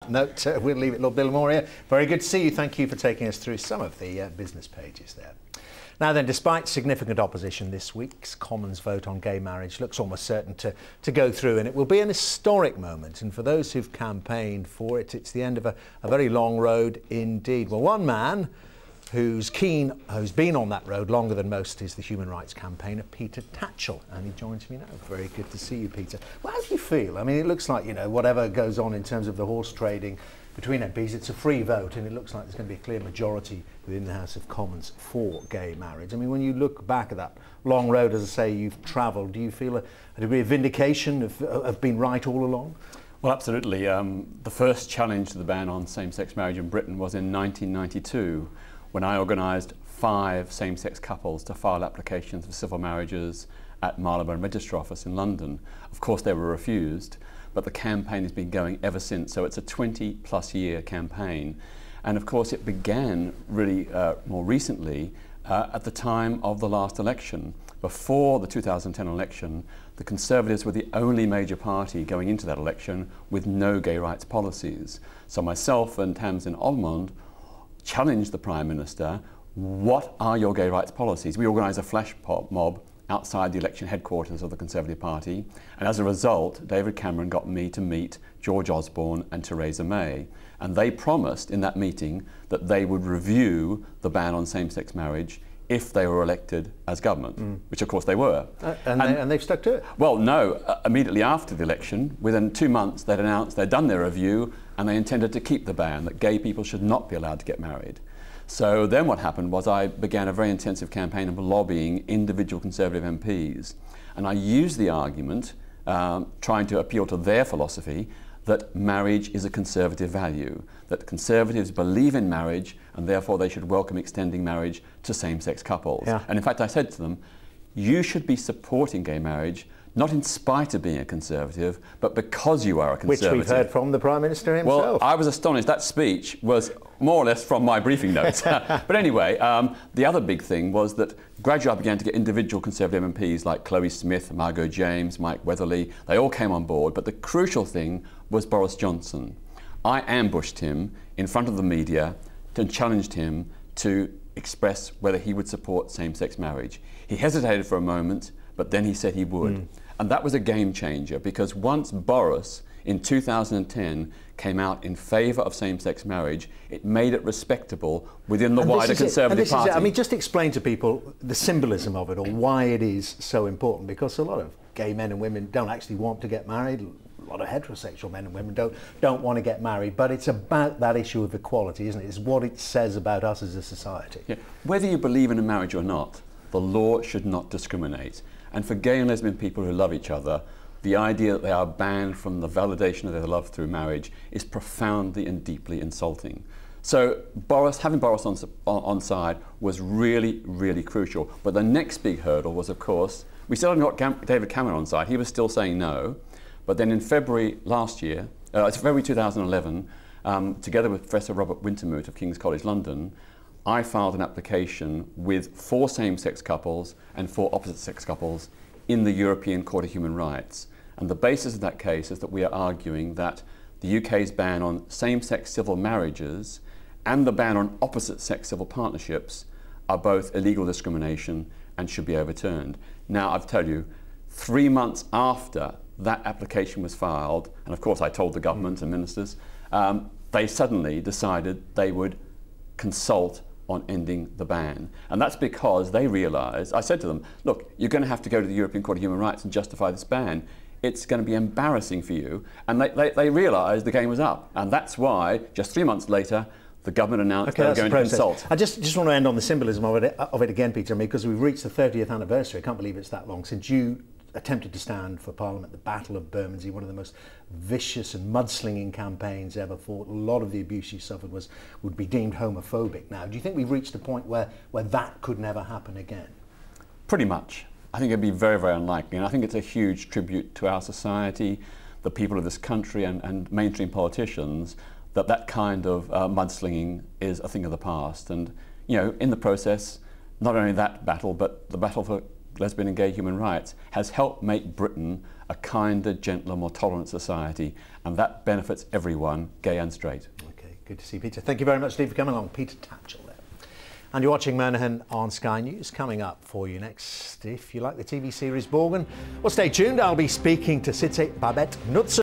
Note, we'll leave it a little bit more here. Very good to see you. Thank you for taking us through some of the business pages there. Now then, despite significant opposition this week's Commons vote on gay marriage looks almost certain to go through, and it will be an historic moment. And for those who've campaigned for it, it's the end of a very long road indeed. Well, one man who's been on that road longer than most is the human rights campaigner Peter Tatchell, and he joins me now. Very good to see you, Peter. Well, how do you feel? I mean, it looks like, you know, whatever goes on in terms of the horse trading between MPs, it's a free vote, and it looks like there's going to be a clear majority within the House of Commons for gay marriage. I mean, when you look back at that long road, as I say, you've travelled, do you feel a degree of vindication of being right all along? Well, absolutely. The first challenge to the ban on same-sex marriage in Britain was in 1992, when I organised 5 same-sex couples to file applications for civil marriages at Marylebone Register Office in London. Of course, they were refused, but the campaign has been going ever since, so it's a 20-plus year campaign. And of course, it began really more recently at the time of the last election. Before the 2010 election, the Conservatives were the only major party going into that election with no gay rights policies. So myself and Tamsin Almond challenged the Prime Minister, what are your gay rights policies? We organised a flash mob outside the election headquarters of the Conservative Party, and as a result, David Cameron got me to meet George Osborne and Theresa May, and they promised in that meeting that they would review the ban on same-sex marriage if they were elected as government, which of course they were. And they've stuck to it? Well, no. Immediately after the election, within 2 months, they'd announced they'd done their review and they intended to keep the ban, that gay people should not be allowed to get married. So then what happened was I began a very intensive campaign of lobbying individual Conservative MPs. And I used the argument, trying to appeal to their philosophy, that marriage is a conservative value, that Conservatives believe in marriage and therefore they should welcome extending marriage to same-sex couples. Yeah. And in fact, I said to them, you should be supporting gay marriage not in spite of being a Conservative, but because you are a Conservative. Which we've heard from the Prime Minister himself. Well, I was astonished. That speech was more or less from my briefing notes. But anyway, the other big thing was that gradually I began to get individual Conservative MPs like Chloe Smith, Margot James, Mike Weatherly. They all came on board, but the crucial thing was Boris Johnson. I ambushed him in front of the media and challenged him to express whether he would support same-sex marriage. He hesitated for a moment, but then he said he would. And that was a game changer, because once Boris in 2010 came out in favour of same-sex marriage, it made it respectable within the wider Conservative Party. I mean, just explain to people the symbolism of it, or why it is so important, because a lot of gay men and women don't actually want to get married. A lot of heterosexual men and women don't want to get married, but it's about that issue of equality, isn't it? It's what it says about us as a society. Yeah. Whether you believe in a marriage or not, the law should not discriminate. And for gay and lesbian people who love each other, the idea that they are banned from the validation of their love through marriage is profoundly and deeply insulting. So having Boris on side was really, really crucial. But the next big hurdle was, of course, we still hadn't got David Cameron on side. He was still saying no. But then in February last year, February 2011, together with Professor Robert Wintermuth of King's College London, I filed an application with 4 same-sex couples and 4 opposite-sex couples in the European Court of Human Rights. And the basis of that case is that we are arguing that the UK's ban on same-sex civil marriages and the ban on opposite-sex civil partnerships are both illegal discrimination and should be overturned. Now, I'll tell you, 3 months after that application was filed, and of course I told the government and ministers, they suddenly decided they would consult on ending the ban. And that's because they realised, I said to them, look, you're going to have to go to the European Court of Human Rights and justify this ban. It's going to be embarrassing for you. And they realised the game was up. And that's why, just 3 months later, the government announced they were going to consult. I just want to end on the symbolism of it again, Peter, because we've reached the 30th anniversary. I can't believe it's that long since you attempted to stand for Parliament, the Battle of Bermondsey, one of the most vicious and mudslinging campaigns ever fought. A lot of the abuse you suffered would be deemed homophobic now. Do you think we've reached a point where that could never happen again? Pretty much. I think it'd be very, very unlikely. And I think it's a huge tribute to our society, the people of this country and mainstream politicians, that kind of mudslinging is a thing of the past. And, you know, in the process, not only that battle, but the battle for lesbian and gay human rights has helped make Britain a kinder, gentler, more tolerant society, and that benefits everyone, gay and straight. Okay, good to see Peter. Thank you very much, Steve, for coming along. Peter Tatchell there. And you're watching Monaghan on Sky News. Coming up for you next, if you like the TV series Borgen, well, stay tuned. I'll be speaking to Site Babette Knudsen.